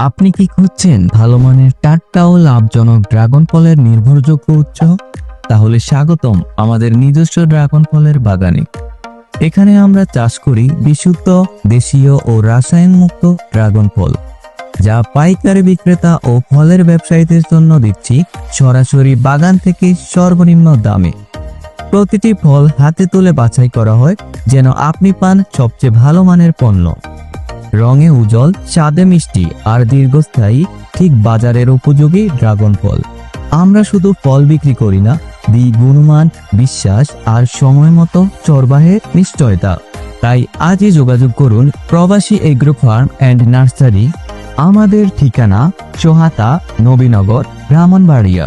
আপনি কি খুঁজছেন ভালো মানের টাটকা ও লাভজনক ড্রাগন ফলের নির্ভরযোগ্য উৎস? তাহলে স্বাগতম আমাদের নিজস্ব ড্রাগন ফলের বাগানে। এখানে আমরা চাষ করি বিশুদ্ধ দেশীয় ও রাসায়ন মুক্ত ড্রাগন ফল, যা পাইকারি বিক্রেতা ও ফলের ব্যবসায়ীদের জন্য দিচ্ছি সরাসরি বাগান থেকে সর্বনিম্ন দামে। প্রতিটি ফল হাতে তুলে বাছাই করা হয় যেন আপনি পান সবচেয়ে ভালো মানের পণ্য। রঙে উজ্জ্বল, স্বাদে মিষ্টি আর দীর্ঘস্থায়ী, ঠিক বাজারের উপযোগী ড্রাগন ফল। আমরা শুধু ফল বিক্রি করি না, দিই গুণমান, বিশ্বাস আর সময় মতো চরবাহের নিশ্চয়তা। তাই আজই যোগাযোগ করুন প্রবাসী এগ্রো ফার্ম অ্যান্ড নার্সারি। আমাদের ঠিকানা সোহাতা, নবীনগর, ব্রাহ্মণবাড়িয়া।